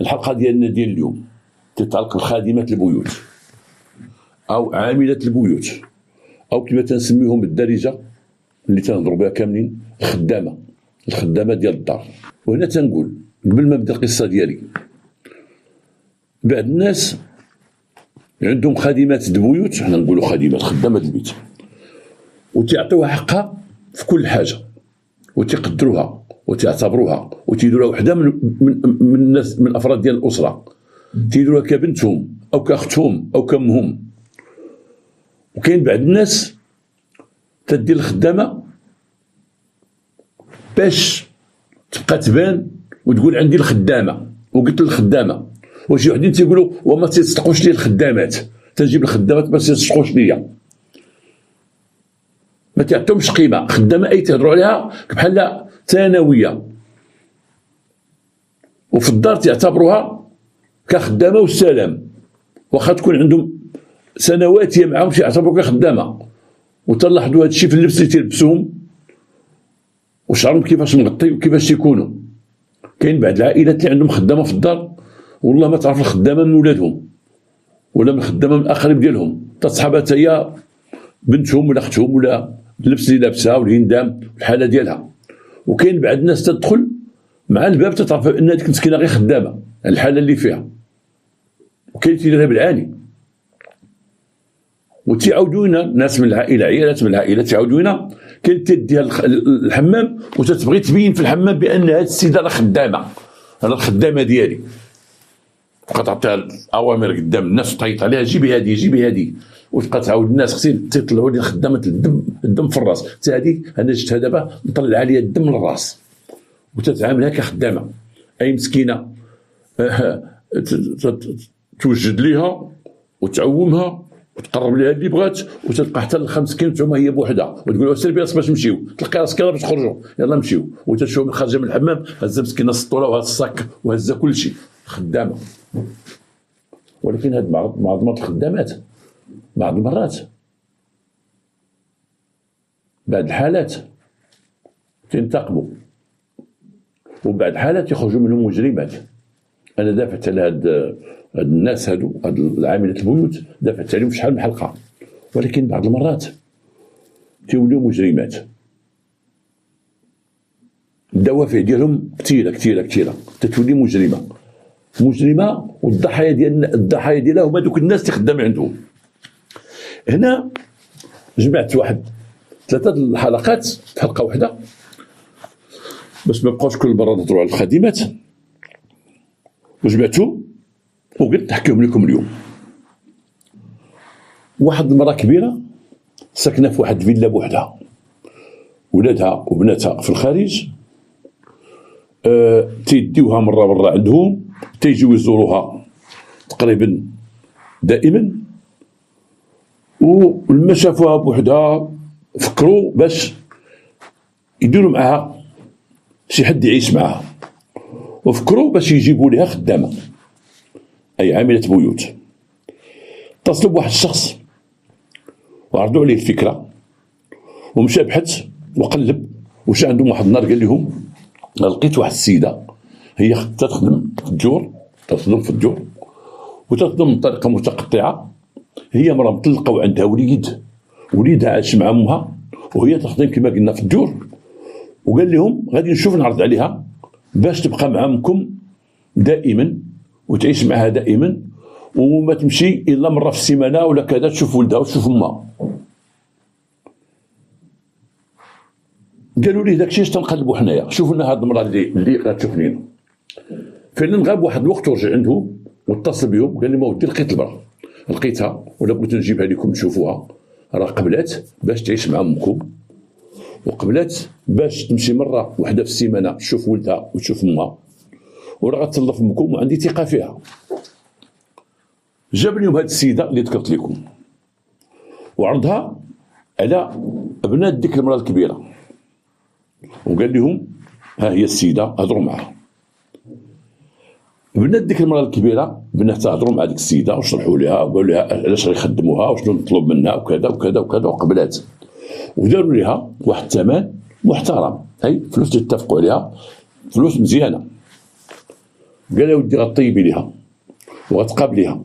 الحلقه ديالنا ديال اليوم تتعلق بخادمات البيوت او عاملات البيوت او كما تنسميهم بالدارجه اللي تنهضروا بها كاملين الخدامه ديال الدار. وهنا تنقول قبل ما نبدا القصه ديالي، بعض الناس عندهم خادمات البيوت، حنا نقولوا خدامات البيت، وتعطيوها حقها في كل حاجه، وتقدروها وتعتبروها وتيديروها وحده من الناس، من افراد ديال الاسره، تيديروها كبنتهم او كاختهم او كامهم. وكاين بعض الناس تدير الخدامه باش تبقى تبان وتقول عندي الخدامه وقلت للخدامه. وشي وحدين تيقولوا وما تيصدقوش لي الخدامات، تنجيب الخدامات ما تيصدقوش ليا، ما تعطيهمش قيمه. خدامه اي تهضروا عليها بحال ثانويه، وفي الدار تعتبروها كخدامه والسلام، واخا تكون عندهم سنوات هي معاهم يعتبروها كخدامه. وتلاحظوا هذا الشيء في اللبس اللي تلبسوهم وشعرهم كيفاش مغطي وكيفاش يكونوا. كاين بعض العائلات اللي عندهم خدامه في الدار والله ما تعرف الخدامه من ولادهم ولا من الخدامه من الاقارب ديالهم، تصحابها حتى هي بنتهم ولا اختهم ولا اللبس اللي لابسها والهندام الحاله ديالها. وكاين بعض الناس تدخل مع الباب تتعرف ان هذيك مسكينه غير خدامه الحاله اللي فيها، وكاين تيديرها بالعاني. وتيعاودونا ناس من العائله، عيالات من العائله تعاودونا كاين تديها الحمام وتتبغي تبين في الحمام بان هذه السيده راه خدامه، انا الخدامه ديالي، وكتعطيها الاوامر قدام الناس وتعيط عليها جيبي هذه جيبي هذه، وتبقى تعاود الناس خصني تطلعوا لي خدامه الدم في الراس، حتى هذه انا جبتها دابا نطلع عليها الدم من الراس، وتتعاملها كخدامه. اي مسكينه توجد ليها وتعومها وتقرب لها اللي بغات، وتلقى حتى الخمس كيلو تعوم هي بوحدها، وتقول لها سير باش نمشيو، تلقى راسك باش تخرجوا يلا نمشيو، وتشوف خارجه من الحمام هزه مسكينه السطوله وهز الصاك وهزه كل شيء، خدامه. ولكن هاد معظم الخدامات بعض المرات بعض الحالات تنتقموا، وبعض الحالات يخرجوا منهم مجرمات. انا دافعت على هاد الناس هادو، هاد العاملات البيوت، دافعت عليهم شحال من حلقه، ولكن بعض المرات تيوليو مجرمات. الدوافع ديالهم كثيره تتولي مجرمه، والضحايا ديالها هما دوك الناس اللي خدام عندهم. هنا جمعت واحد 3 الحلقات في حلقه واحده باش ما نبقاوش كل مره نهضروا على الخادمات، وجمعتو وقلت نحكيهم لكم اليوم. واحد المراه كبيره ساكنه في واحد فيلا بوحدها، ولادها وبناتها في الخارج، تيديوها مره عندهم، تيجيو يزوروها تقريبا دائما. ولما شافوها بوحدها فكروا باش يديروا معها شي حد يعيش معها، وفكروا باش يجيبوا لها خدامه اي عامله بيوت. اتصلوا بواحد الشخص وعرضوا عليه الفكره، ومشى بحث وقلب، وش عندهم واحد النهار قال لهم لقيت واحد السيده هي تخدم في الديور، وتخدم بطريقه متقطعه. هي مرة مطلقه وعندها وليدها عايش مع امها، وهي تخدم كما قلنا في الديور. وقال لهم غادي نشوف نعرض عليها باش تبقى مع امكم دائما وتعيش معها دائما، وما تمشي الا مره في السيمانه ولا كذا تشوف ولدها وتشوف امها. قالوا لي داكشي اش تنقلبوا حنايا، شوفوا لنا هاد المراه اللي غتشوف لينا. فعلا غاب واحد الوقت ورجع عندهم واتصل بهم، قال لي ما ودي لقيت المراه، لقيتها ولا بغيت نجيبها لكم تشوفوها، راه قبلات باش تعيش مع امكم، وقبلات باش تمشي مره واحده في السيمانه تشوف ولدها وتشوف امها، وراه غتطلف امكم وعندي ثقه فيها. جاب لهم هاد السيده اللي ذكرت لكم وعرضها على ابناء ديك المراه الكبيره، وقال لهم ها هي السيده هضروا معها. بنات ديك المراه الكبيره بناتها هضروا مع ديك السيده وشرحوا لها وقالوا لها علاش غيخدموها وشنو نطلب منها وكذا وكذا وكذا، وقبلات وداروا لها واحد الثمن محترم، اي فلوس اتفقوا عليها، فلوس مزيانه. قال لها ودي غطيبي ليها وغتقابليها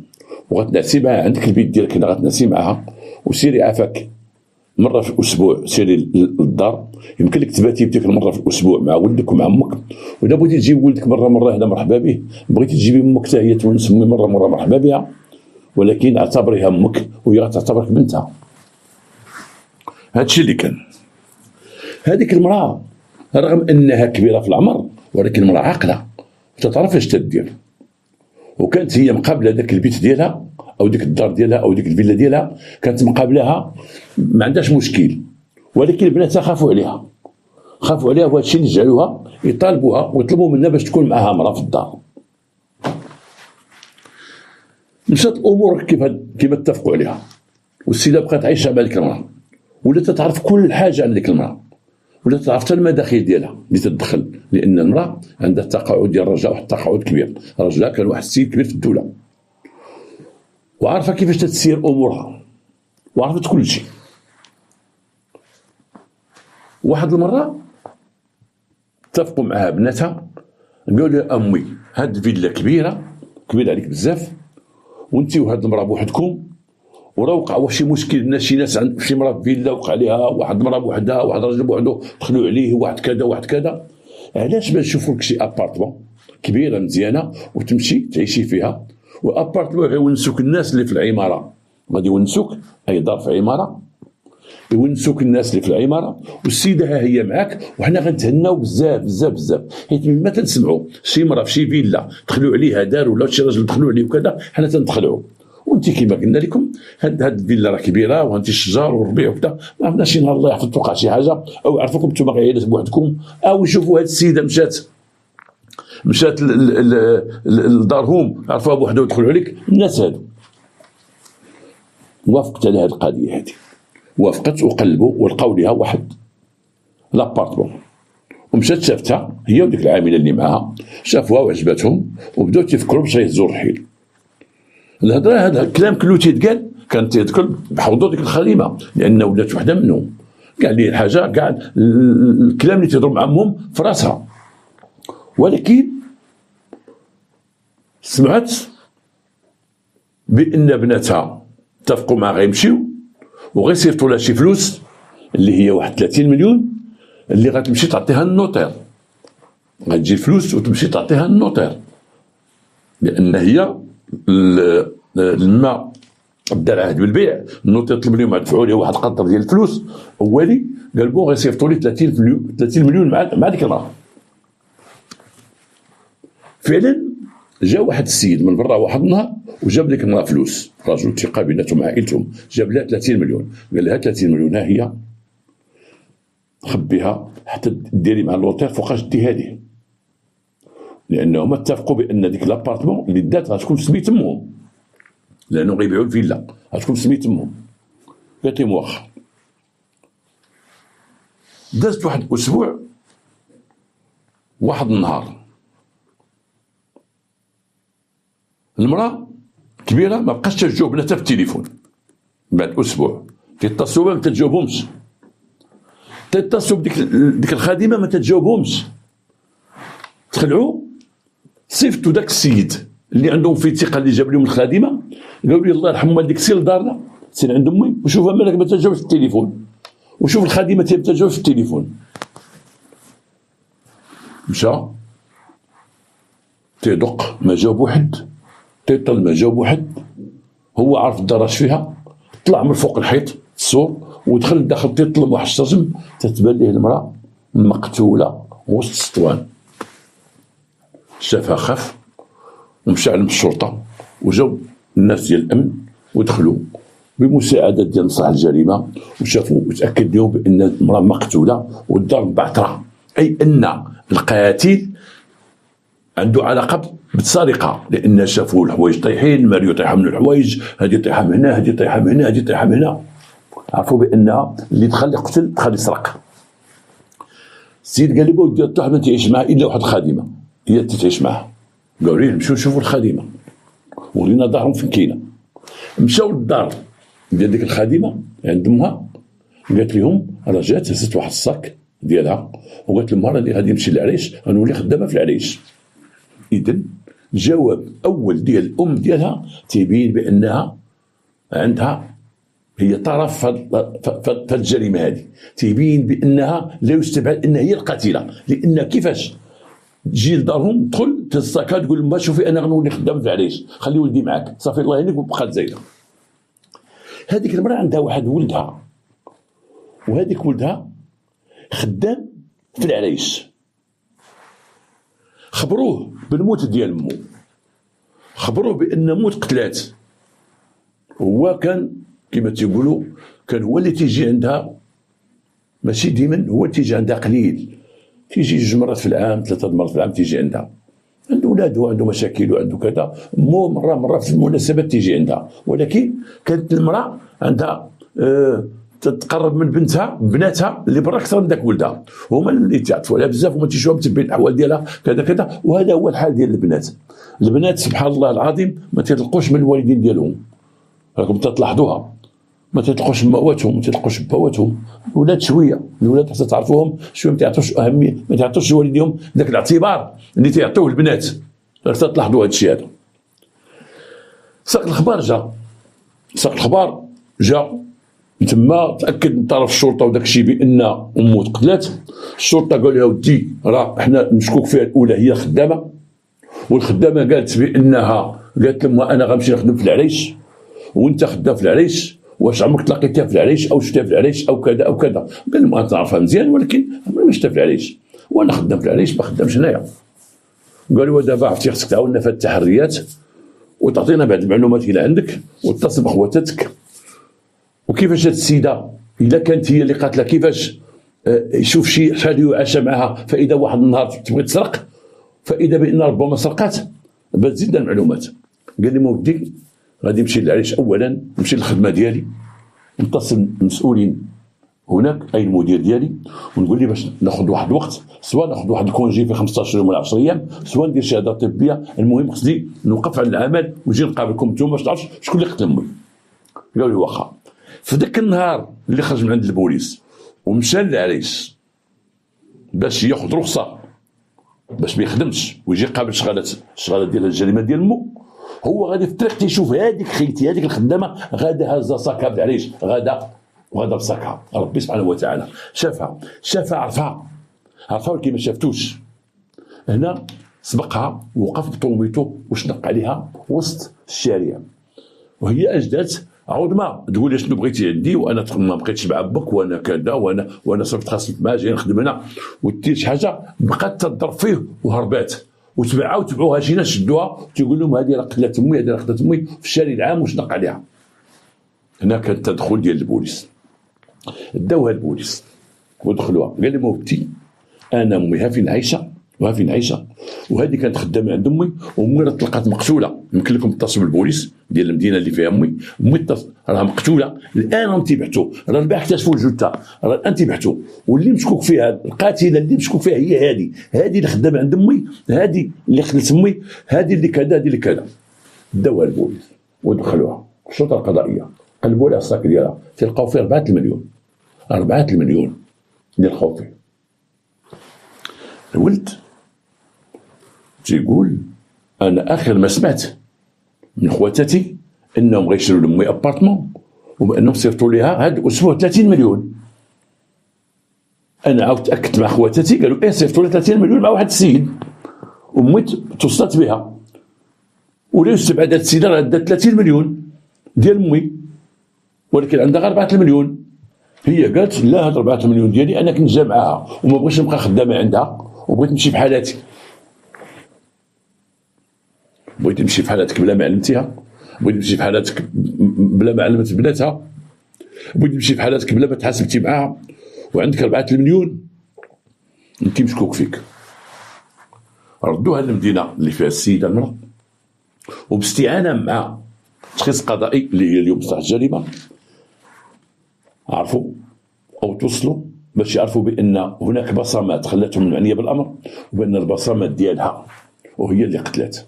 وغتنعسي معها عندك البيت ديالك هنا، غتنعسي معها وسيري عافاك مره في الاسبوع، سيري للدار، يمكن لك تباتي بديك المره في الاسبوع مع ولدك ومع امك. ولا بغيتي تجيب ولدك مره هنا مرحبا به، بغيتي تجيبي امك حتى هي تونسمي مره مرحبا بها، ولكن اعتبريها امك وهي غتعتبرك بنتها. هادشي اللي كان. هذيك المراه رغم انها كبيره في العمر ولكن المراه عاقله وتتعرف اش تدير، وكانت هي مقابله داك البيت ديالها او ديك الدار ديالها او ديك الفيلا ديالها، كانت مقابلاها ما عندهاش مشكل، ولكن بناتها خافوا عليها وهذا الشيء اللي جعلوها يطالبوها ويطلبوا منها باش تكون معها مراه في الدار. مشات الامور كيف اتفقوا عليها، والسيده بقات عايشه مع ديك المراه، ولات تعرف كل حاجه عن ديك المراه، ولات تعرف حتى المداخل ديالها اللي تدخل، لان المراه عندها التقاعد ديال الرجاء، واحد التقاعد كبير. الرجاء كان واحد السيد كبير في الدوله، وعارفه كيفاش تتسير امورها وعرفت كل شيء. واحد المره اتفقوا معها بناتها، قالوا لها امي هاد الفيلا كبيره عليك بزاف، وانت وهاد المراه بوحدكم، وراه وقع شي مشكل من شي ناس عند شي مراه في فيلا وقع عليها واحد المراه بوحدها، واحد راجل بوحدو دخلوا عليه، واحد كذا، علاش ما نشوفوا لك شي ابارتمون كبيره مزيانه وتمشي تعيشي فيها، وابارتمون غيونسوك الناس اللي في العماره، غادي يونسوك اي دار في عماره يونسوك الناس اللي في العماره، والسيده ها هي معاك، وحنا غنتهناو بزاف حيت مما تنسمعوا شي مراه في شي فيلا دخلوا عليها داروا، ولا شي راجل دخلوا عليه وكذا، حنا تندخلوا. وانت كما قلنا لكم هاد الفيلا راه كبيره وانت الشجار والربيع وكذا، ما عرفناش شي نهار الله يحفظ توقع شي حاجه، او يعرفوكم نتوما غير بوحدكم، او يشوفوا هاد السيده مشات لدارهم عرفوها بوحدها ودخلوا عليك. الناس هادو وافقت على هاد القضيه هادي، وافقت وقلبوا ولقاو ليها واحد لابارتمون، ومشات شافتها هي وديك العامله اللي معاها، شافوها وعجبتهم وبداو تيفكروا باش يهزوا الرحيل. الهضره هذا الكلام كله تيتقال كان تيذكر بحضور ديك الخادمه، لان ولات وحده منهم، كاع لي الحاجه كاع الكلام اللي تيهضروا مع امهم في راسها. ولكن سمعت بان بناتها اتفقوا معها غيمشيو وغيصيفطوا لها شي فلوس اللي هي واحد 30 مليون اللي غتمشي تعطيها النوطير، غتجي الفلوس وتمشي تعطيها النوطير، لان هي لما بدا العهد بالبيع النوطير طلب لهم يدفعوا ليه واحد القدر ديال الفلوس اولي، قال بون غيصيفطوا لي 30 مليون مع ديك المراه. فعلا جا واحد السيد من برا واحد النهار وجاب لك المراه فلوس، رجل ثقه بيناتهم عائلتهم، جاب لها 30 مليون، قال لها 30 مليون ها هي خبيها حتى ديري مع اللوطير فوقاش ديها ليه، لانهم اتفقوا بان ديك لابارتمون اللي دات غتكون في سميت امهم، لانه غيبيعوا الفيلا غتكون في سميت امهم. قالت لهم واخا. دازت واحد الاسبوع، واحد النهار المراه كبيره ما بقاش تجاوب بناتها في التليفون، بعد اسبوع تيتصلوا بها ما تجاوبهمش، تتصلوا بديك الخادمه ما تجاوبهمش، تخلعوا صيفطوا داك السيد اللي عندهم فيه ثقه اللي جاب لهم الخادمه، قالوا لي الله يرحم والديك سير لدارنا، سير عند امي وشوفها مالك ما تجاوبش في التليفون، وشوف الخادمه ما تجاوبش في التليفون. مشى تيدق ما جاوب واحد، تيطل ما جاوب واحد، هو عارف الدار اش فيها، طلع من فوق الحيط السور ودخل لداخل تيطلب واحد الشجم، تتبان ليه المراه مقتوله وسط السطوان. شافها خاف ومشى علم الشرطه وجاو الناس ديال الامن ودخلوا بمساعده ديال مصلحه الجريمه، وشافوا وتاكد لهم بان المراه مقتوله والدار مبعثره، اي ان القاتل عنده علاقه بالسرقه، لان شافوا الحوايج طايحين، ماريو طايحه من الحوايج، هذه طايحه من هنا، هذه طايحه من هنا، هذه طايحه من هنا، عرفوا بان اللي دخل يقتل دخل يسرق. السيد قال لي بودي واحد ما تعيش معاه الا واحد الخادمه هي اللي تعيش معاه، قالوا لي نمشيو نشوفوا الخادمه، ورينا دارهم فين كاينه. مشاو للدار ديال ديك الخادمه عند امها، قالت لهم راه جات هزت واحد الصاك ديالها وقالت لهم راني غادي نمشي للعريش، غنولي خدامه في العريش. اذن الجواب اول ديال الام ديالها تيبين بانها عندها هي طرف في الجريمه هذه، تيبين بانها لا يستبعد انها هي القاتله، لان كيفاش تجي لدارهم تدخل تستاكا تقول لهم شوفي انا غنولي خدام في العريش، خلي ولدي معاك صافي الله يهنيك وبقات زايده. هذيك المراه عندها واحد ولدها، وهذيك ولدها خدام في العريش، خبروه بالموت ديال مو، خبروه بان موت قتلات، هو كان كما تيقولوا كان هو اللي تيجي عندها، ماشي ديما هو اللي تيجي عندها قليل، تيجي 2 مرات في العام 3 مرات في العام تيجي عندها، عنده ولاد وعنده مشاكل وعنده كذا، مو مرة في المناسبات تيجي عندها، ولكن كانت المرأة عندها تتقرب من بناتها اللي برا اكثر من ذاك ولدها، هما اللي تعرفوا عليها بزاف وما تيشوفوا متبعين الاحوال ديالها كذا كذا، وهذا هو الحال ديال البنات سبحان الله العظيم ما تيطلقوش من الوالدين ديالهم، راكم تلاحظوها ما تيطلقوش مأواتهم ما تيطلقوش بواتهم، الولاد شويه الولاد حتى تعرفوهم شويه ما تعطوش اهميه، ما تعطوش لوالديهم ذاك الاعتبار اللي تيعطوه البنات، راك تلاحظوا هذا الشيء هذا. ساق الخبر جا تما تاكد من طرف الشرطه وداك الشيء بان امه تقتلات، الشرطه قال لها ودي راه حنا مشكوك فيها الاولى هي خدامه، والخدامه قالت بانها قالت لهم انا غنمشي نخدم في العريش وانت خدام في العريش، واش عمرك تلاقيتها في العريش او شفتها في العريش او كذا او كذا، قال لهم انا تعرفها مزيان ولكن عمري ما شفتها في العريش وانا خدام في العريش ما خدامش هنايا. قالوا دابا عرفتي خصك تعاوننا في التحريات وتعطينا بعض المعلومات اللي عندك وتتصل بخواتاتك، وكيفاش هاد السيده الا كانت هي اللي قاتله كيفاش يشوف شي شحال يعاشى معها، فاذا واحد النهار تبغي تسرق فاذا بان ربما سرقات باش تزيد المعلومات. قال لي ما ودي غادي نمشي للعريش اولا نمشي للخدمه ديالي نتصل بالمسؤولين هناك اي المدير ديالي ونقول لي باش ناخذ واحد الوقت، سواء ناخذ واحد الكونجي في 15 يوم ولا 10 ايام، سواء ندير شهاده طبيه، المهم خصني نوقف على العمل ونجي نقابلكم نتوما باش تعرف شكون اللي قتل امي. قالوا لي واخا. في ذاك النهار اللي خرج من عند البوليس ومشى للعريش باش ياخذ رخصه باش ما يخدمش ويجي يقابل الشغاله ديال الجريمه ديال مو، هو غادي في الطريق تيشوف هذيك خيتي هذيك الخدامه غادا هازه ساكها بالعريش، غادا بساكها، ربي سبحانه وتعالى شافها عرفها ولكن ما شافتوش. هنا سبقها وقف بطوميتو وشنق عليها وسط الشارع، وهي اجدات عاود ما تقول لي شنو بغيتي عندي وانا ما بقيتش مع باك وانا كذا وانا صرت خاصك معاه جاي نخدم هنا، ودير شي حاجه بقات تضرب فيه وهربات، وتبعوها شي ناس شدوها تيقول لهم هذه راه قتلت امي هذه راه قتلت امي في الشارع العام وشنق عليها. هنا كان التدخل ديال البوليس، داوها البوليس ودخلوها، قال لي موتي انا امي ها فين عايشه وهذه كانت خدامه عند امي، وامي راه طلقات مقتوله، يمكن لكم تتصلوا بالبوليس ديال المدينه اللي فيها امي راه مقتوله الان، راهم تيبحثوا، راه البارح اكتشفوا الجثه، راه الان تيبحثوا، واللي مشكوك فيها القاتله اللي مشكوك فيها هي هذه اللي خدامه عند امي، هذه اللي قتلت امي، هذه اللي كذا هذه اللي كذا. داوها البوليس ودخلوها الشرطه القضائيه، قلبوا لها الصاك ديالها تلقاو فيه 4 المليون ديال خوفي. الولد تيقول انا اخر ما سمعت من خواتاتي انهم غيشريو لامي ابارتمون وبانهم صيفطوا ليها هذا الاسبوع 30 مليون. انا عاود تاكدت مع خواتاتي قالوا صيفطوا لها 30 مليون مع واحد السيد، امي توصلت بها ولا يستبعد هذا السيده راه دات 30 مليون ديال امي، ولكن عندها غير 4 المليون. هي قالت لا هاد 4 مليون ديالي انا كنت جا معاها وما بغيتش نبقى خدامه عندها وبغيت نمشي بحالاتي، بغيت نمشي بحالاتك بلا ما علمتيها، بغيت نمشي بحالاتك بلا ما علمت بناتها، بغيت نمشي بحالاتك بلا ما تحاسبتي معاها، وعندك 4 المليون انت مشكوك فيك. ردوها للمدينه اللي فيها السيده المراه وباستعانه مع تشخيص قضائي اللي هي اليوم مصلحه الجريمه عرفوا او توصلوا باش يعرفوا بان هناك بصمات خلاتهم معنيه بالامر، وبان البصمات ديالها وهي اللي قتلت.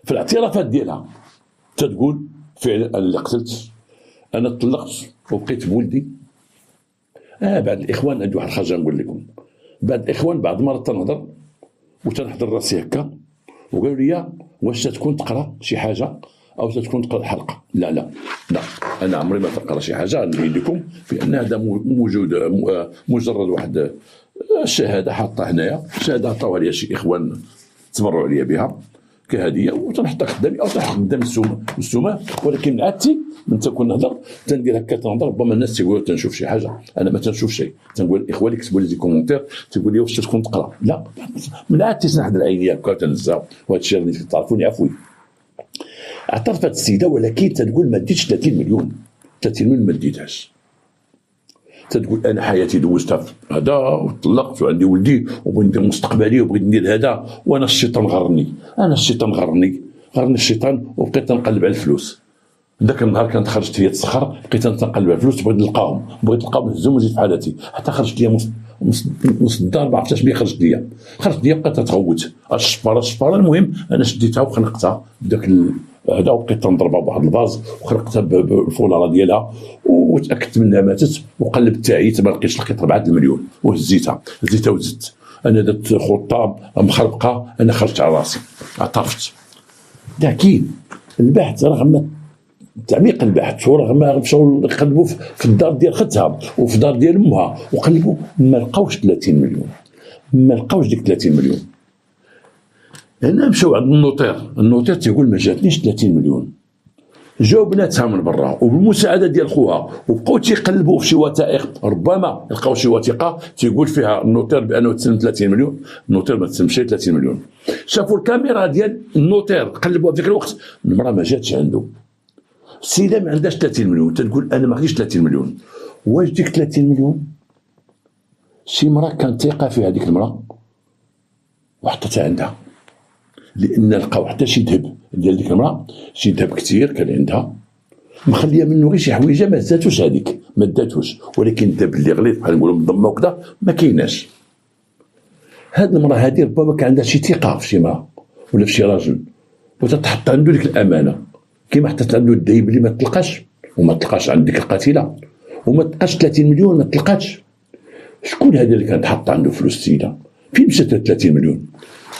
في الاعترافات ديالها تتقول فعلا انا اللي قتلت، انا طلقت وبقيت بولدي. بعد الاخوان عندي واحد الحاجه نقول لكم، بعد الاخوان بعض المرات تنهضر وتنحضر راسي هكا وقالوا لي واش تكون تقرا شي حاجه او تكون تقرا الحلقه. لا لا لا، انا عمري ما تقرا شي حاجه. نبين لكم بان هذا موجود مجرد واحد الشهاده حاطه هنايا، شهاده عطاوها لي شي اخوان تبرعوا عليا بها كهديه، وتنحطها قدامي او تنحط قدام السومه. ولكن عادتي من تكون نهضر تندير هكا تنهضر، ربما الناس تيقولوا تنشوف شي حاجه، انا ما تنشوف شيء. تنقول الاخوه اللي كتبوا لي دي كومونتير تيقول لي واش تكون تقرا. لا، من عادتي تنحضر عيني هكا تنزا، وهذا الشيء اللي تعرفوني عفوي. اعترفت السيده ولكن تقول ما ديتش 30 مليون. 30 مليون ما ديتهاش. تقول انا حياتي دوزتها في هذا وطلقت وعندي ولدي وبغيت ندير مستقبلي وبغيت ندير هذا، وانا الشيطان غرني. غرني الشيطان، وبقيت نقلب على الفلوس. ذاك النهار كانت خرجت لي تسخر، بقيت نقلب على الفلوس، بغيت نلقاهم نهزهم ونزيد في حالتي، حتى خرجت لي نص الدار ما عرفتش بيه. خرجت لي بقيت تغوت الشفاره. المهم انا شديتها وخنقتها بداك هذا، وبقيت تنضربها بواحد الفاز وخرقتها بالفولاره ديالها وتاكدت منها ماتت. وقلبت تعيت ما لقيتش، لقيت 4 المليون وهزيتها وزدت. انا درت خطه مخربقه، انا خرجت على راسي. اعترفت. لكن البحث رغم تعميق البحث ورغم مشاو يقلبوا في الدار ديال خدها وفي الدار ديال امها وقلبوا، ما لقاوش 30 مليون. ما لقاوش ديك 30 مليون. هنا مشاو عند النوتير تيقول ما جاتنيش 30 مليون. جاو بناتها من برا وبالمساعده ديال خوها، وبقاو تيقلبوا في شي وثائق، ربما لقاو شي وثيقه تيقول فيها النوتير بانه تسلم 30 مليون. النوتير ما تسلمش 30 مليون. شافوا الكاميرا ديال النوتير، قلبوا في ذاك الوقت، المراه ما جاتش عنده. السيده ما عندهاش 30 مليون، تقول انا ما عنديش 30 مليون. واش ديك 30 مليون شي مراه كانت ثقه فيها هذيك المراه وحطتها عندها، لان لقاو حتى شي ذهب ديال ديك المراه، شي ذهب كثير كان عندها، مخليه منه غير شي حويجه ما زاتوش هذيك، ما داتوش. ولكن الذهب اللي غليظ بحال نقولوا مضمه وكذا ما كايناش. هاد المراه هذه ربما كان عندها شي ثقه في شي مراه ولا في شي راجل، وتتحط عنده ديك الامانه، كيما حطت عنده الذهب اللي ما تلقاش وما تلقاش عند ديك القاتله، وما تلقاش 30 مليون ما تلقاش. شكون هذا اللي كانت حاطه عنده فلوس السيده؟ فين مشات 30 مليون؟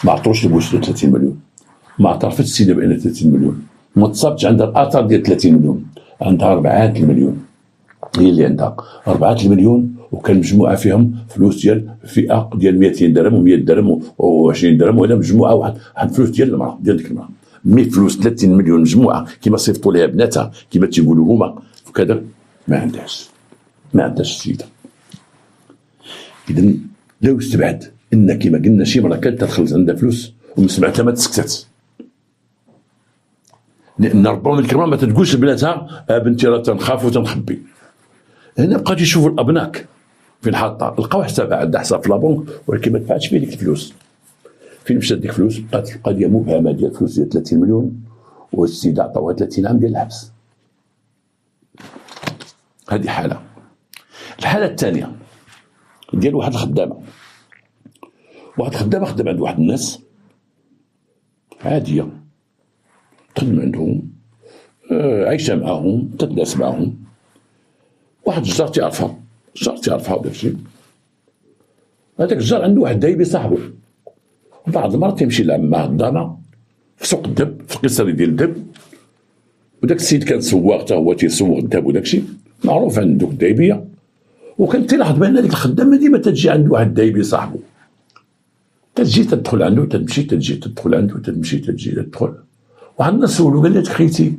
ما عطروش لبوس 30 مليون. ما اعترفتش السيده بان 30 مليون. ما تصابتش عندها الاثر ديال 30 مليون. عندها 4 المليون هي اللي عندها 4 المليون، وكان مجموعه فيهم فلوس ديال فئه ديال 200 درهم و100 درهم و20 درهم، ولا مجموعه واحد فلوس ديال المراه ديال ديك المراه. مي فلوس 30 مليون مجموعه كما صيفطوا لها بناتها كما تيقولوا هما وكذا ما عندهاش السيده. اذا لو استبعد ان كما قلنا شي مرة كانت تدخل عندها فلوس ومن سمعتها ما تسكتت، لان ربما الكرامه ما تقولش لبناتها بنتي راه تنخاف وتنخبي. هنا بقات يشوفوا الابناك فين حاطه، لقاو حسابها عندها حساب في لابونك ولكن ما دفعتش فيه ديك الفلوس. فين مشات ديك الفلوس؟ بقات القضيه مبهمه ديال الفلوس ديال 30 مليون، والسيده عطاوها 30 عام ديال الحبس. هذه حاله. الحاله الثانيه ديال واحد الخدامه خدام عند واحد الناس عاديه، تخدم عندهم، عايشه معاهم، تتناس معاهم. واحد الجار تعرفها وداك الشيء. هذاك الجار عنده واحد دايبي صاحبه، بعض المرات تيمشي لعماه الضامه في سوق الدب، في القصري ديال الدب. وداك السيد كان سواق، حتى هو تيسوق الدب وداك الشيء، معروف عنده الدايبيه. وكان تيلاحظ بان هذيك الخدامه ديما تجي عند واحد دايبي صاحبه، تجي تدخل عنده تمشي، تجي تدخل عنده تمشي، تجي تدخل. واحد الناس سولو قال لي خيتي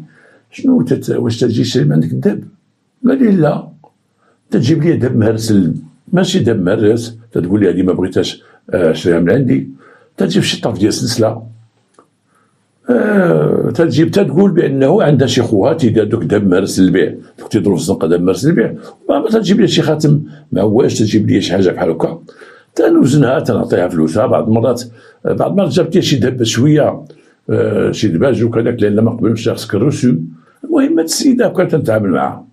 شنو واش تجي شري من عندك الذهب؟ قال لي لا، تجيب لي ذهب مهرس، ماشي ذهب مهرس، تقول لي هذه ما بغيتهاش شريها من عندي، تجيب شي طرف ديال السلسله، تجيب تقول بانه عندها شي خوها تيدير دوك ذهب مهرس للبيع، دوك تيضرب في الزنقه ذهب مهرس للبيع، ما تجيب لي شي خاتم معواش، تجيب لي شي حاجه بحال هكا، تنوزنها تنعطيها فلوسها. بعض المرات جابت لي شي ذهب شويه، شي دباج وكذاك، لان ما قبلش خاصك الرسوم. المهم هاد السيده كانت تتعامل معها،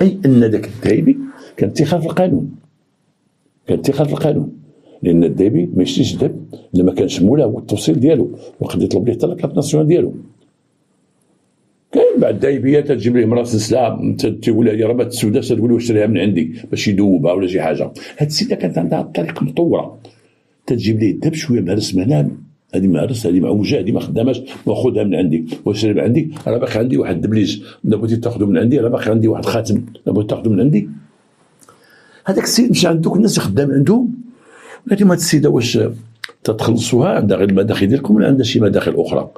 اي ان ذاك الدايبي كان تيخالف القانون، لان الدايبي ما يشريش الذهب الا ما كانش مولا هو التوصيل ديالو، وقد يطلب ليه حتى لاكارت ناسيونال ديالو. كاين بعد الدايبيه تجيب ليه مرا سلسله، تيقول لها راه ما تسوداش، تقول له اشتريها من عندي باش يذوبها ولا شي حاجه. هاد السيده كانت عندها طريقه مطوره، تجيب ليه الذهب شويه مهرس من هنا هذه معرس، هذه معوجه، هذه ما خداماش، واخذها من عندي واشري من عندي، راه باقي عندي واحد الدبليج، الا بغيتي تاخذه من عندي، راه باقي عندي واحد الخاتم، الا بغيتي تاخذه من عندي. هذاك السيد مشى عند دوك الناس اللي خدام عندهم، قال لهم هذه السيده واش تتخلصوها عندها غير المداخل ديالكم ولا عندها شي مداخل اخرى؟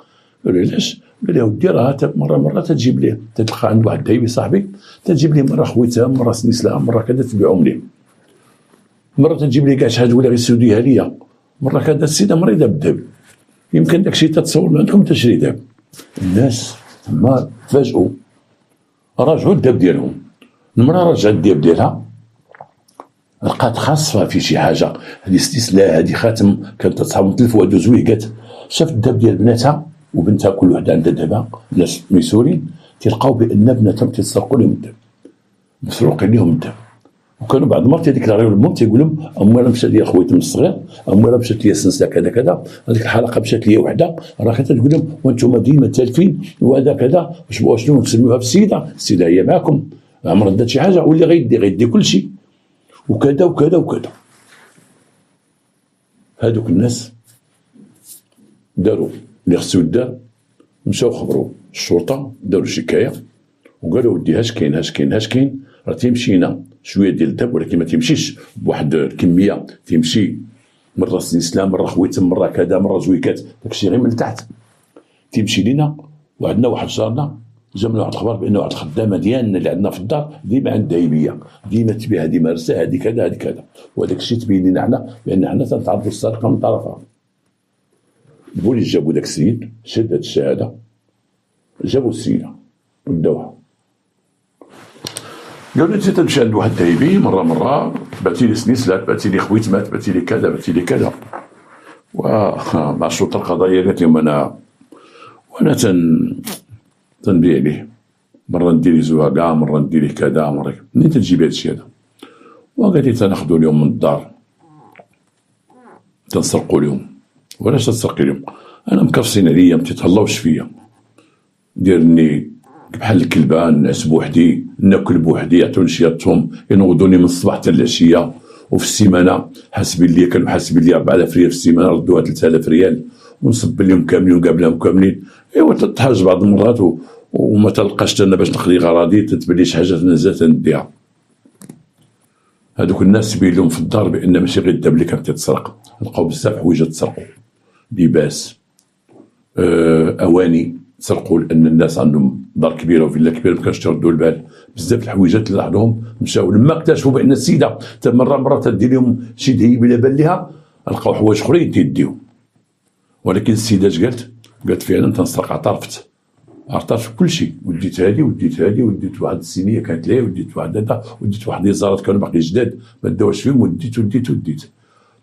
قالوا علاش؟ قال له ودي راه مره تجيب ليه، تلقى عند واحد الدايبي صاحبي تجيب ليه مره خويتها، مره سنيس لها، مره كذا تبيعهم ليه، مره تجيب ليه كاع شي حاجه ولا غير يسوديها ليا، مره كذا السيده مريضه بالذهب، يمكن داكشي تتصور من عندكم تشري ذهب. الناس تما تفاجئوا، راجعوا الذهب ديالهم. المراه رجعت الذهب ديالها، لقات خاصها في شي حاجه، هذه استسلاء، هذه خاتم كانت تصحاب متلف وهادو زويقات، شافت الذهب ديال بناتها وبنتها كل وحده عندها ذهبها، الناس ميسورين تلقاو بان بناتهم تيسرقوا لهم الذهب، مسروقين لهم الذهب. وكانوا بعض المرات هذيك العريو الام تيقول لهم اموالا مشات ليا خويتهم الصغير، اموالا مشات ليا سنسله كذا كذا، هذيك الحلقه مشات ليا وحده، راه كانت تقول لهم وانتم ديما تالفين وهذا كذا، شنو تسميوها بالسيده، السيده هي معكم، عمرها دات شي حاجه واللي غيدي كل شيء وكذا وكذا وكذا. هذوك الناس داروا اللي خصو يدار، مشاو خبروا الشرطه، داروا شكايه وقالوا ودي هاش كاين راه تيمشينا شويه ديال الذهب، ولكن ما تيمشيش بواحد الكميه، تيمشي مره سنسلام، مره خويتم، مره كذا، مره زويكات، داكشي غير من التحت تيمشي لينا. وعندنا واحد جارنا جا من واحد الخبر بان واحد الخدامه ديالنا اللي عندنا في الدار ديما عندها هيبيه، ديما تبيع هذه مرسى، هذه كذا، هذه كذا، وهذاك الشيء تبين لنا حنا بان حنا تنتعرضوا للسرقه من طرفها. البوليس جابوا داك السيد، شد هاد الشهاده، جابوا السيده وداوها، قالوا انت تمشي عند واحد الدايبي مره بعتي لي سنيسلات، بعتي لي خويتمات، بعتي لي كذا، بعتي لي كذا. ومع السلطه القضائيه قالت لهم وانا تنبيع ليه، مره ندير لي زواقه، مره ندير ليه كذا، مره منين تجيب هذا الشيء هذا؟ وقالت لي تناخذوا اليوم من الدار تنسرقوا اليوم. وعلاش تسرقي اليوم؟ انا مكرسين عليا، ما تيتهلاوش فيا، ديرني بحال الكلبه، نعس بوحدي، ناكل بوحدي، يعطوني شياطهم، ينوضوني من الصباح حتى العشيه، وفي السيمانه حاسبين لي، كانوا حاسبين لي 4000 ريال في السيمانه، ردوها 3000 ريال ونصب لهم كاملين وقابلهم كاملين. ايوا تتحاج بعض المرات وما تلقاش انا باش نقضي غراضي، تتبان لي شي حاجه تنزلت نديها. هذوك الناس تبين لهم في الدار بان ماشي غير الذهب اللي كانت تتسرق، لقاو بزاف حوايج تسرقوا، لباس، اواني تسرقوا، لان الناس عندهم دار كبيره وفيلا كبيره ما كانش تردوا البال، بزاف الحويجات اللي بعضهم مشاو لما اكتشفوا بان السيده مره تدي لهم شي دهيب لا بان لها، لقاو حوايج اخرين تيديهم. ولكن السيده اش قالت فعلا تنسرق، اعترف كل شيء، وديت هذه وديت واحد السينيه كانت لي، وديت واحد هذا، وديت واحد الازارات كانوا باقي جداد ما داوش فيهم، وديت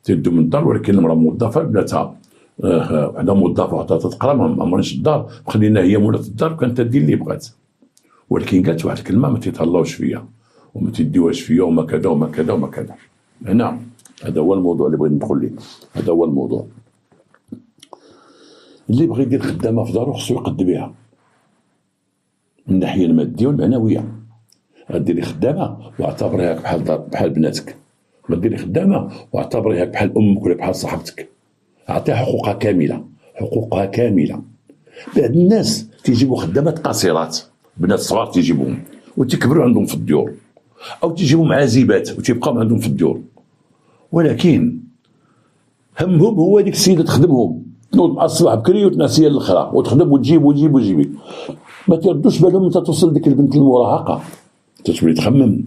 تيدو من الدار. ولكن المراه موظفه بناتها وحده موظفه وحده تتقرا، ما عمرنيش الدار، خلينا هي مولات الدار وكانت تدير اللي بغات. ولكن قالت واحد الكلمه ما تيتهلاوش فيا وما تديوهاش فيا وما كذا وما كذا وما كذا. هنا هذا هو الموضوع اللي بغيت ندخل ليه، هذا هو الموضوع. اللي بغى يدير خدامه في دارو خصو يقد بها من الناحيه الماديه والمعنويه. غديري خدامه واعتبريها بحال بناتك، ما ديري خدامه واعتبريها بحال امك ولا بحال صاحبتك، اعطيها حقوقها كامله. بعض الناس تيجيبوا خدامات قصيرات، بنات صغار تيجيبوهم وتكبروا عندهم في الديور، او تيجيبوا عازبات وتيبقاو عندهم في الديور، ولكن همهم هو ديك السيده تخدمهم، تنوض مع الصباح بكري وتنسى الاخرى وتخدم وتجيب ما تردوش بالهم متى توصل ديك البنت المراهقه، تتولي تخمم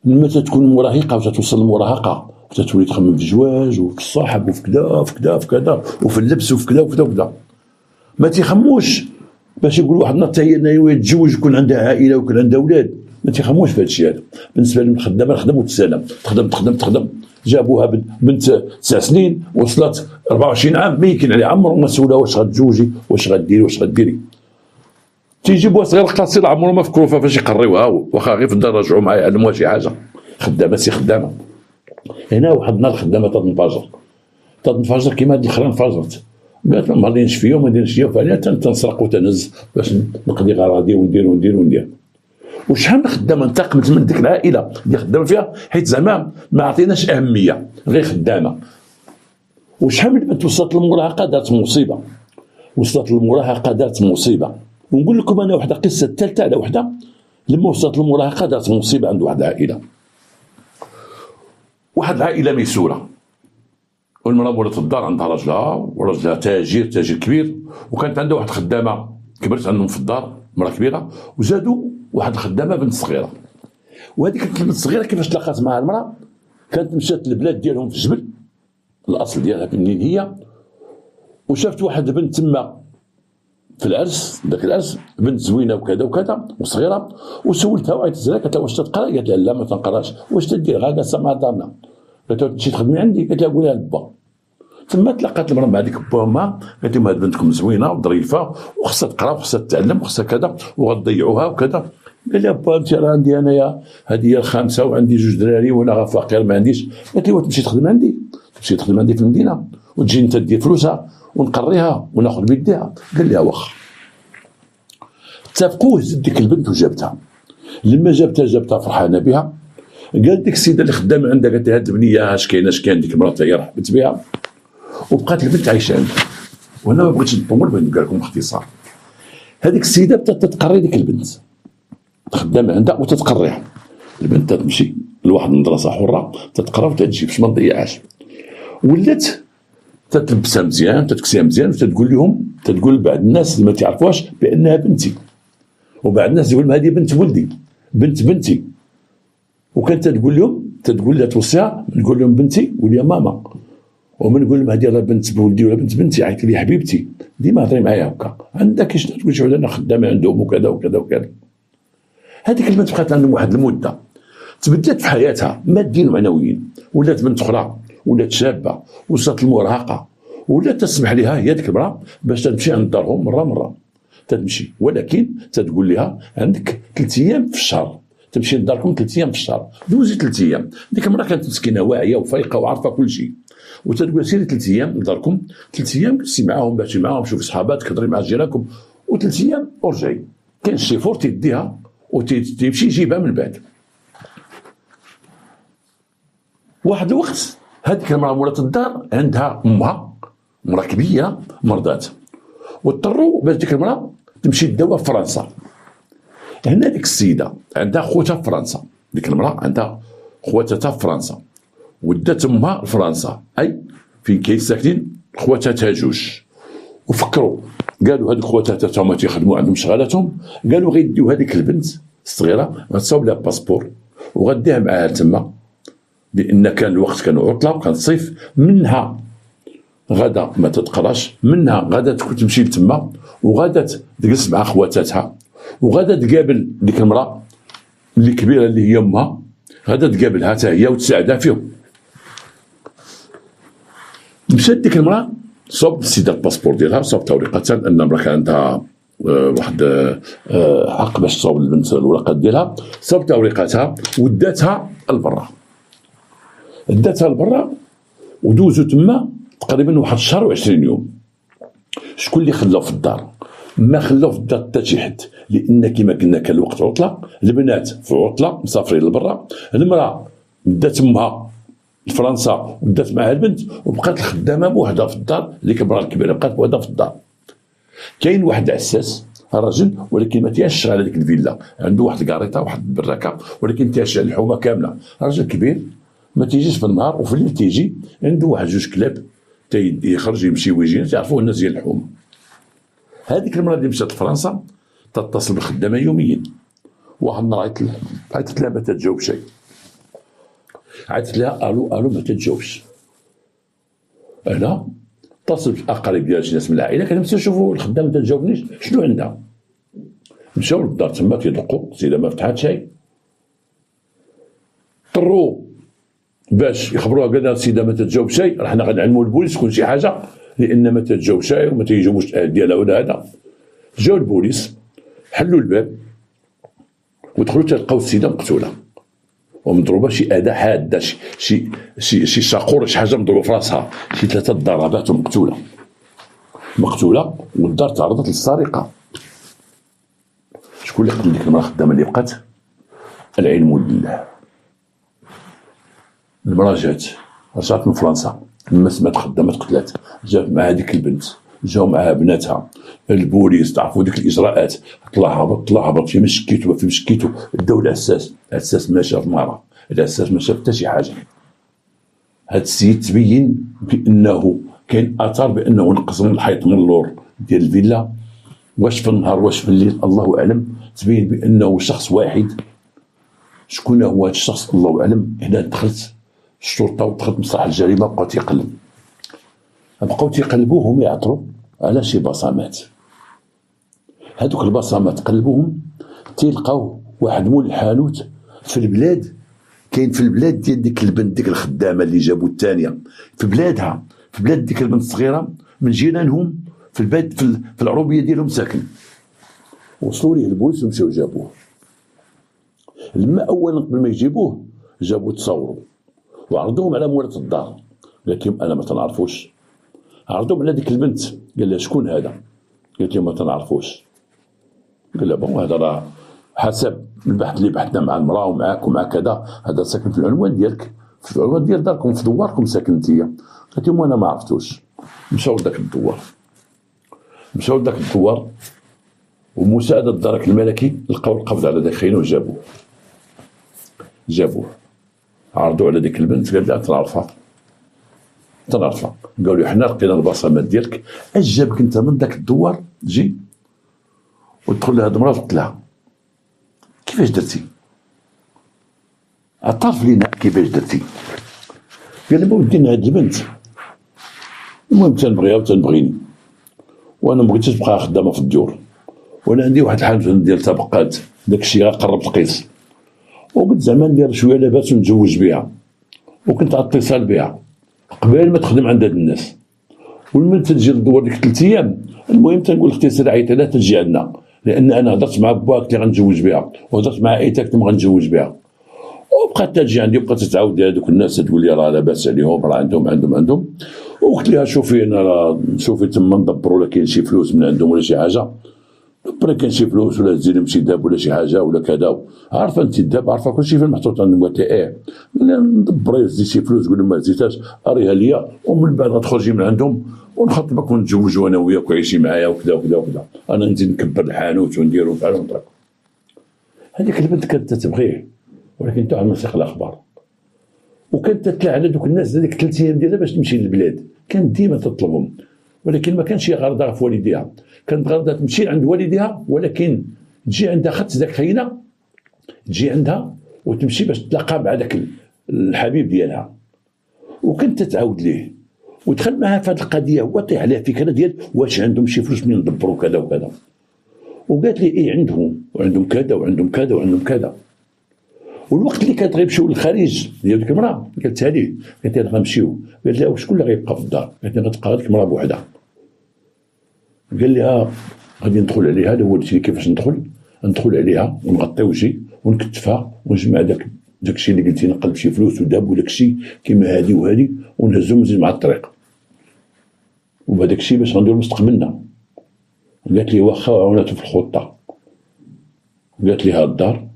متى تكون مراهقه وتتوصل للمراهقه، تتولي تخمم في الزواج وفي الصاحب وفي كذا وفي اللبس وفي كذا. ما تيخموش باش يقولوا واحد النهار حتى هي ناويه تتزوج ويكون عندها عائله ويكون عندها اولاد، ما تيخموش في هذا الشيء هذا. بالنسبه لهم الخدامه نخدم وتسالم، تخدم. جابوها بنت 9 سنين وصلت 24 عام، ما يمكن عليها عمره ما سولها واش غتزوجي، واش غديري. تيجيبوها صغير قصير عمرهم ما فكروا فاش يقريوها، واخا غير في الدار رجعوا معايا علموها شي حاجه. خدامه هنا واحد النهار الخدامه تنفجر كيما هاد الاخرى انفجرت، قالت ما غاديش فيا وما نديرش فيا، فعليا تنسرق وتنهز باش نقضي غراضي وندير. وشحال من خدامه انتقمت من ديك العائله اللي خدام فيها، حيت زعما ما عطيناش اهميه، غير خدامه. وشحال من بنت وصلت للمراهقه دارت مصيبه، وصلت للمراهقه دارت مصيبه. ونقول لكم انا واحده قصه ثالثه على وحده لما وصلت للمراهقه دارت مصيبه عند واحد العائله. واحد العائله ميسوره، والمراه مولات الدار عندها راجلها، وراجلها تاجر كبير، وكانت عندها واحد الخدامه كبرت عندهم في الدار، مراه كبيره، وزادوا واحد الخدامه بنت صغيره. وهذيك البنت الصغيره كيفاش تلاقات مع المراه، كانت مشات للبلاد ديالهم في الجبل، الاصل ديالها منين هي، وشافت واحد بنت تما في العرس، ذاك العرس بنت زوينه وكذا وكذا وصغيره، وسولتها وعيطت لها قالت لها واش تقرا؟ قالت لها لا ما تنقراش. واش تدير؟ غا جالسه مع دارنا. قالت لها تمشي تخدمي عندي؟ قالت لها قولها لبا. تما تلاقات المراه مع ديك با وما، قالت لهم هاد بنتكم زوينه وظريفه وخصها تقرا وخصها تتعلم وخصها كذا وغتضيعوها وكذا. قال لها با انت راه عندي انايا هذه هي الخامسه وعندي جوج دراري وانا غا فقير ما عنديش. قالت لي تمشي تخدم عندي؟ تمشي تخدم عندي في المدينه وتجي انت دير فلوسها ونقريها وناخذ بيديها. قال لها واخا. اتفقوا، هزت ديك البنت وجابتها. لما جابتها فرحانه بها. قالت ديك السيده اللي خدامه عندها قالت لها هاد البنيه اش كاين ديك المراه هي رحبت بها، وبقات البنت عايشه عندها. وانا ما بغيتش نطول، بغيت نقول لكم باختصار. هذيك السيده بدات تتقري ديك البنت، خدامه عندها وتتقريها. البنت تمشي لواحد المدرسه حره تتقرا وتجي باش ما تضيعهاش. ولات تتلبسها مزيان، تتكسيها مزيان، تقول لبعض الناس اللي ما تعرفوهاش بانها بنتي، وبعض الناس يقول هذه بنت ولدي، بنتي. وكانت تقول لها توصيها، نقول لهم بنتي وليا ماما، ومن نقول لهم هذه راه بنت بولدي ولا بنت بنتي، عيط لي حبيبتي. ديما هضري معايا هكا، عندك شنو تقول شي انا خدامه عندهم وكذا وكذا وكذا. هذيك البنت بقات عندهم واحد المده، تبدلت في حياتها ماديا ومعنويا، ولات بنت اخرى، ولات شابه، وصلت المراهقه، ولات تسمح لها هي ديك المراه باش تمشي عند دارهم مره تمشي، ولكن تقول لها عندك 3 ايام في الشهر تمشي لداركم، 3 ايام في الشهر. دوزي 3 ايام. ديك المراه كانت مسكينه واعيه وفايقه وعارفه كل شيء، وتقول سيري 3 ايام لداركم، 3 ايام جلسي معاهم، باتي معاهم، شوفي صحاباتك، هضري مع جيرانكم، و3 ايام ورجعي. كاين الشيفور تيديها وتمشي يجيبها من بعد. واحد الوقت هذيك المراه مولات الدار عندها امها مراه كبيره مرضات، واضطروا باش ديك المراه تمشي تداوى في فرنسا. هنا ديك السيده عندها خوتها في فرنسا، ديك المراه عندها خواتاتها في فرنسا، ودات امها لفرنسا، اي فين كاين ساكنين خواتاتها جوج. وفكروا قالوا هذوك خواتاتها هما تيخدموا عندهم شغالاتهم، قالوا غيديو هذيك البنت الصغيره غتصاوب لها باسبور وغديها معاها تما، لان كان الوقت كانوا عطله، كان الصيف، منها غدا ما تتقراش، منها غدا تمشي لتما، وغدا تجلس مع خواتاتها، وغدا تقابل ديك المراه اللي كبيره اللي هي امها، غدا تقابلها حتى هي وتساعدها فيهم. مشات ديك المراه صوبت السيده الباسبور ديالها، صوبتها ورقه ان المراه كان عندها واحد حق باش تصوب البنت الورقات ديالها، صوبتها ورقتها وداتها لبرا، ودوزو تما تقريبا واحد الشهر و20 يوم. شكون اللي خلاو في الدار؟ ما خلاو في الدار حتى شي حد، لان كما قلنا كان الوقت عطله، البنات في عطله مسافرين لبرا، المراه دات امها لفرنسا ودات معها البنت، وبقات الخدامه بوحدها في الدار، اللي المراه الكبيره بقات بوحدها في الدار. كاين واحد عساس راجل، ولكن ما تيعش على ديك الفيلا، عنده واحد الكاريطه واحد البراكه، ولكن تيعش على الحومه كامله. راجل كبير ما تيجيش في النهار، وفي الليل تيجي، عنده واحد 2 كلاب يخرج يمشي ويجي، تعرفوا الناس ديال الحومه. هذيك المراه اللي مشات لفرنسا تتصل بالخدامه يوميا. واحد النهار عيطت لها ما تتجاوب شيء، عيطت لها الو ما تتجاوبش. انا اتصل بالاقارب ديال شي ناس من العائله، كنمشيو نشوفوا الخدامه ما تتجاوبنيش، شنو عندها؟ مشاو للدار تما تيدقوا، السيده ما فتحات شيء، اضطروا باش يخبروها، قال لها السيده ما تتجاوب شيء، حنا غنعلموا البوليس كل شي حاجه، لان ما تتجاوب شيء وما تيجاوبوش الاهل ديالها ولا هذا. جاو البوليس، حلوا الباب ودخلوا تلقاو السيده مقتوله ومضروبه شي اداه حاده، شي شاقور، شي حاجه مضروبه في راسها، شي 3 ضربات مقتوله، والدار تعرضت للسرقه. شكون اللي قتل ديك المراه الخدامه اللي بقات؟ العلم لله. المراه رجعت من فرنسا، المس ما تخدم تقتلات، جا مع هذيك البنت، جاو معها بناتها، البوليس تعرفوا ديك الاجراءات، طلع هبط في مسكيتو في مسكيتو، داو العساس ما شاف المراه، العساس ما شاف حتى شي حاجه. هاد السيد تبين بانه كاين اثار بانه نقص من الحيط من اللور ديال الفيلا، واش في النهار واش في الليل الله اعلم. تبين بانه شخص واحد. شكون هو هذا الشخص الله اعلم. هنا دخلت الشرطه ودخلت مصلحه الجريمه، بقاو تيقلبوا هم يعثروا على شي بصمات. هذوك البصمات قلبوهم تيلقاو واحد مول الحانوت في البلاد، كاين في البلاد ديال ديك البنت ديك الخدامه اللي جابوا الثانيه، في بلادها، في بلاد ديك البنت الصغيره من جيرانهم في البلاد في العروبيه ديالهم ساكن. وصلوا ليه البوليس ومشاو جابوه. لما اولا قبل ما يجيبوه جابوه تصوروا وعرضوهم على مولات الدار، قالت لهم انا ما تنعرفوش. عرضوهم على ديك البنت، قال لها شكون هذا؟ قالت لهم ما تنعرفوش. قال لها بون هذا راه حسب البحث اللي بحثنا مع المراه ومعاك ومع كذا، هذا ساكن في العنوان ديالك، في العنوان ديال داركم، في دواركم ساكن انتيا. قالت لهم انا ما عرفتوش. مشاو لذاك الدوار ومساعدة الدرك الملكي لقاو القبض على داك خينا جابوه عرضوا على ديك البنت، قال لها تنعرفها. قالوا حنا لقينا البصمات ديالك، اش جابك انت من داك الدوار جي ودخل لهاد المراه قلت لها كيفاش درتي؟ اعترف لينا كيفاش درتي. قال لي ودينا هاد البنت المهم تنبغيها وتنبغيني، وانا مبغيتش تبقى خدامه في الديور، وانا عندي واحد الحانوت ديال طبقات، داكشي غا قرب تقيس، وقلت زعما ندير شويه لاباس ونتزوج بها، وكنت على اتصال بها قبل ما تخدم عند هاد الناس. ولما تجي للدوار ديك 3 ايام المهم تنقول اختي سير عيطي لها تجي عندنا، لان انا هضرت مع باك اللي غنتزوج بها وهضرت مع عيتك اللي غنتزوج بها. وبقات تجي عندي وبقات تتعاود لي هذوك الناس تقول لي راه لاباس عليهم، راه عندهم. وقلت لها شوفي انا راه شوفي تما ندبروا، لا كاين شي فلوس من عندهم ولا شي حاجه، دبر كاين شي فلوس ولا تزيد شي داب ولا شي حاجه ولا كذا، عارفه انت الداب، عارفه كلشي فين محطوط عندهم. قالت لي ندبر زيد شي فلوس، قول لهم ما زيدتهاش اريها ليا، ومن بعد غتخرجي من عندهم ونخطبك ونتزوجوا انا وياك وعيشي معايا وكذا وكذا وكذا، انا نزيد نكبر الحانوت وندير ونفعل ونترك. هذيك البنت كانت تبغيه، ولكن تعرف من سيق الاخبار، وكانت تطلع على دوك الناس هذيك 3 ايام ديالها باش تمشي للبلاد، كانت ديما تطلبهم، ولكن ما كانش غرضها في والديها، كانت غرضها تمشي عند والديها، ولكن تجي عندها خدت ذاك خينا، تجي عندها وتمشي باش تلاقى مع ذاك الحبيب ديالها، وكانت تتعاود ليه ودخل معها في هذه القضيه، هو طيح عليها فكره ديال واش عندهم شي فلوس منين ندبروا كذا وكذا، وقالت لي عندهم وعندهم كذا وعندهم كذا وعندهم كذا. والوقت اللي كانت غيمشيو للخارج ديال ديك المراه قالتها ليه، قالت لها غنمشيو، قالت لها وشكون اللي غيبقى في الدار؟ قالت لها غتبقى ديك المراه بوحدها. قال لها غادي ندخل عليها، هذا هو الشيء كيفاش ندخل عليها ونغطي وجهي ونكتفها ونجمع داك الشيء اللي قلتي، نقلب شي فلوس وداب وداك الشيء كيما هادي وهادي ونهزهم ونزيد مع الطريق، وبهذاك الشيء باش غنديرو مستقبلنا. قالت لي واخا عاوناتو في الخطه. قالت لي هاد الدار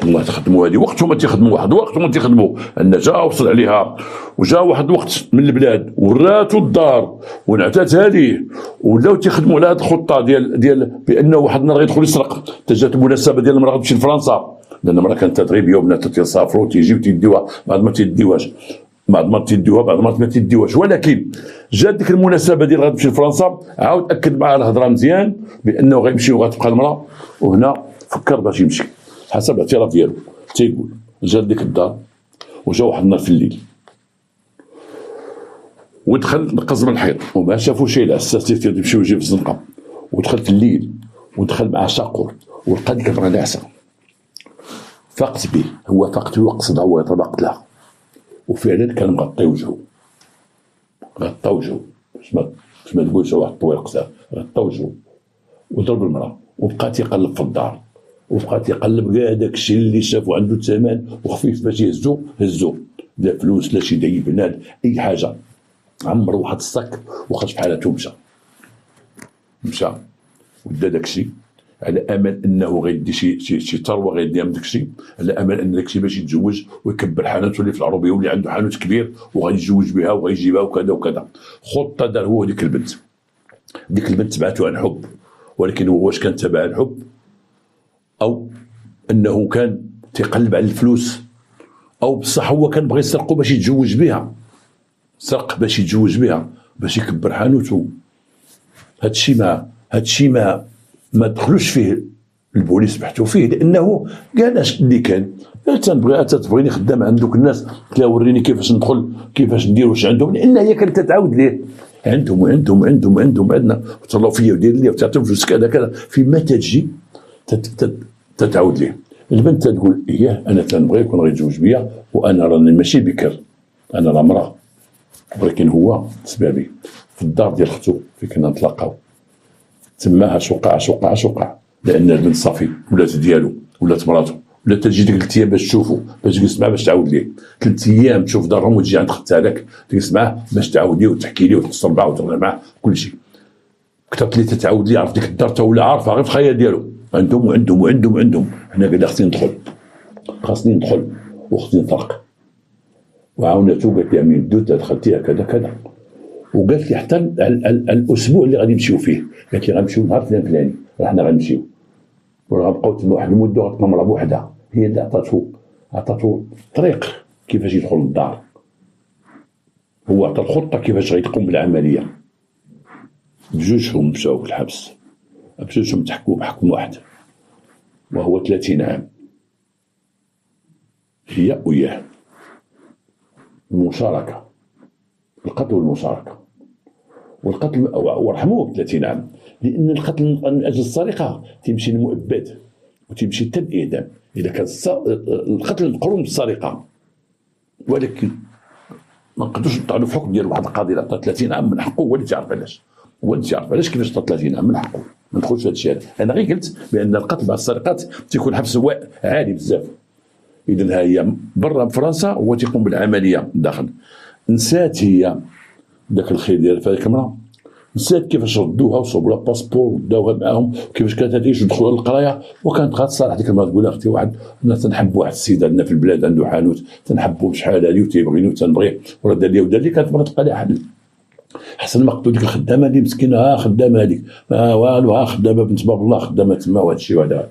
والله تخدموا هذه وقت هما تيخدموا، واحد الوقت هما تيخدموا، ان جا وصل عليها وجا واحد الوقت من البلاد وراتو الدار ونعتاتها ليه، ولاو تيخدموا على هذه الخطه ديال بانه واحد النهار غيدخل يسرق. تجات المناسبه ديال المراه تمشي لفرنسا، لان المراه كانت تغيبيه وبناتها تيسافروا تيجيو تيديوها، بعد ما تيديوهاش، بعد ما تيديوهاش، ولكن جات ديك المناسبه ديال غتمشي لفرنسا، عاود اكد معها الهضره مزيان بانه غيمشي وغتبقى المراه، وهنا فكر باش يمشي حسب الاعتراف ديالو. تيقول جا لديك الدار وجا واحد النهار في الليل ودخل نقز من الحيط وما شافو شي، العساس تيمشي ويجي في الزنقه، ودخلت الليل ودخل مع شاقور ولقى ديك المراه ناعسه. فاقت به، هو فاقت وقصدها هو يطلق لها، وفعلا كان مغطي وجهه، باش ما تقولش واحد الطويل قصير، غطى وجهه وضرب المراه، وبقى تيقلب في الدار، وبقى تيقلب كاع داكشي اللي شافو عنده ثمن وخفيف باش هزو، لا فلوس لا شي دايب بناد اي حاجه، عمر واحد الصك وخرج بحالته مشى ودا داكشي. على امل انه غيدي شي ثروه غيديها من داكشي، على امل ان داكشي باش يتزوج ويكبر حانوت ويولي في العروبيه يولي عنده حانوت كبير وغادي يتزوج بها وغيجيبها وكذا وكذا. خطه دار هو ديك البنت. ديك البنت تبعته عن حب، ولكن هو واش كان تبع الحب او انه كان تيقلب على الفلوس، او بصح هو كان بغى يسرقو باش يتزوج بها، سرق باش يتزوج بها باش يكبر حانوته. هادشي ما دخلوش فيه البوليس بحثوا فيه، لانه قال اش اللي كان تبغيني خدام عند دوك الناس، قلت لها وريني كيفاش ندخل كيفاش ندير واش عندهم، لان هي كانت تتعاود ليه عندهم عندنا وتهلاو فيا ودير لي وتعطيهم فلوس كذا كذا، فيما تجي تتعاود ليه. البنت تقول اياه انا تنبغي يكون غيتزوج بيا وانا راني ماشي بكر، انا راه مراه، ولكن هو سبابي. في الدار ديال اختو فين كنا نتلاقاو تماها شقع لان البنت صافي ولات ديالو ولات مراتو، ولا تجي ديك 3 ايام باش تشوفو باش تجلس معاه باش تعاود ليه، 3 ايام تشوف دارهم وتجي عند اختها لك تجلس معاه باش تعاود ليه وتحكي ليه وتصربع وتهضر معاه كلشي. كثرت لي تتعاود ليه، عرف ديك الدار تا ولا عارفها غير في الخيال ديالو، عندهم. هنا قال خاصني ندخل وخصني نطرق، وعاونته قالت لي امين دو دخلتيها كذا كذا، وقالت لي حتى الاسبوع اللي غادي نمشيو فيه، قالت لي غنمشيو نهار فلاني حنا غنمشيو وغنبقاو تما واحد المده غتمر بوحدها، هي اللي عطاتو طريق كيفاش يدخل للدار، هو عطا الخطه كيفاش غيقوم بالعمليه. بجوجهم مشاو للحبس، بجوجهم تحكموا بحكم واحد وهو 30 عام، هي وياه. المشاركه، القتل والقتل ورحموه ب 30 عام، لان القتل من اجل السرقه تيمشي للمؤبد وتيمشي حتى الاعدام اذا كان القتل مقرون بالسرقه، ولكن ما نقدروش نطعنوا في حكم ديال واحد القاضي اللي عطى 30 عام من حقه، هو اللي تعرف علاش كيفاش عطى 30 عام من حقه. ما ندخلش في هذا الشيء، انا غير قلت بان القتل بعد السرقات تيكون حبس عالي بزاف. اذا ها هي برا بفرنسا هو تيقوم بالعمليه داخل. نسات هي داك الخير ديالها في هذيك المراه، نسات كيفاش ردوها وصوبوا لها باسبور وداوها معاهم، كيفاش كانت غادي تدخل للقرايه، وكانت غتصالح ديك المراه تقول لها اختي واحد انا تنحب واحد السيد عندنا في البلاد عنده حانوت تنحبو بشحال هادي وتيبغيني وتنبغيه وراه دار لي ودار لي، كانت بغات تبقى لها حل. حسن ما قتلوا ديك الخدامه اللي مسكينه، خدامه هذيك والو، خدامه بنت باب الله، خدامه تما وهذا الشيء وهذا.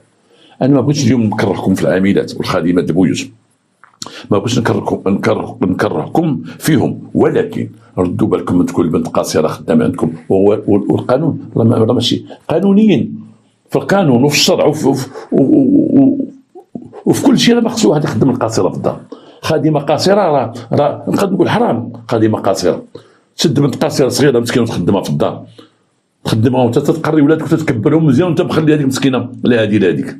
انا ما بغيتش اليوم نكرهكم في العاملات والخادمات البيوت، ما بغيتش نكرهكم فيهم، ولكن ردوا بالكم من تكون البنت قاصره خدامه عندكم، والقانون راه ماشي قانونيا في القانون وفي الشرع وفي كل شيء. راه ما خصو واحد يخدم القاصره في الدار. خادمه قاصره راه نقدر نقول حرام. خادمه قاصره تشد بنت قاصره صغيره مسكينه وتخدمها في الدار، تخدمها وانت تقري ولادك وتتكبرهم مزيان وانت مخلي هذيك مسكينه لا هذيك.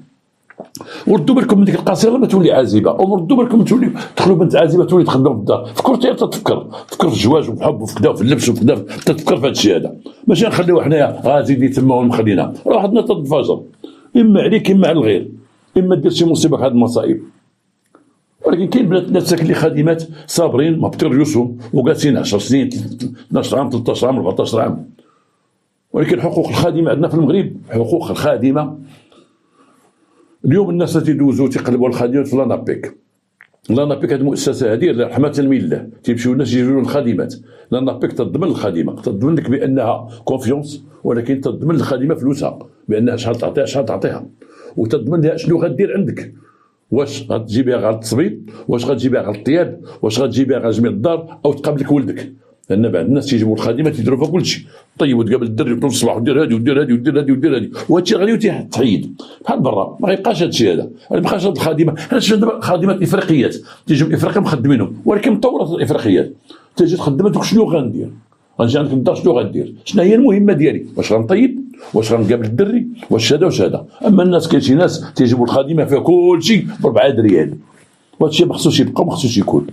وردوا بالكم من ديك القاصره ما تولي عازبه، او ردوا بالكم تولي تدخلوا بنت عازبه تولي تخدم في الدار. فكرتي تفكر في الزواج وفي الحب وفي كذا وفي اللبس وفي كذا، تفكر في هذا الشيء هذا، ماشي نخليو حنايا غازيدي تما ومخلينا راه حدنا تتفاجر، اما عليك اما على الغير، اما دير شي مصيبه في هذه المصائب. ولكن كاين بنات ناس اللي خادمات صابرين ما بتريوسهم وجالسين 10 سنين 12 عام 13 عام 14 عام. ولكن حقوق الخادمه عندنا في المغرب، حقوق الخادمه اليوم الناس تيدوزو تيقلبوا الخادمات في لانابيك. لانابيك هذه المؤسسه هذه رحمه من الله، تيمشيو الناس يجيو للخادمات. لانابيك تضمن الخادمه، تضمن لك بانها كونفيونس، ولكن تضمن الخادمه فلوسها بانها شحال تعطيها شحال تعطيها، وتضمن لها شنو غدير عندك، واش غتجي بها غير التصبيط، واش غتجي بها غير الطياب، واش غتجي بها غير جميع الدار، او تقابلك ولدك. لان بعض الناس تيجيبوا الخادمه تيديروا فيها كلشي، طيب وتقابل الدري طول الصباح ودير هذه ودير هذه ودير هذه ودير هذه، وهذا الشيء غادي تحيد بحال برا. ما غيبقاش هذا الشيء هذا، ما يبقاش هذه الخادمه. انا شفت دابا خادمات افريقيات تيجيو من افريقيا مخدمينهم، ولكن مطوره الافريقيات تجي تخدم دوك شنو غندير؟ غنجي عندك الدار شنو غدير؟ شنو هي المهمه ديالي؟ واش غنطيب؟ واش غنقابل الدري؟ واش هذا واش هذا؟ اما الناس كاين شي ناس تيجيبوا الخادمه فيها كلشي ب 4 دريال، وهذا الشيء ما خصوش يبقى وما خصوش يكون.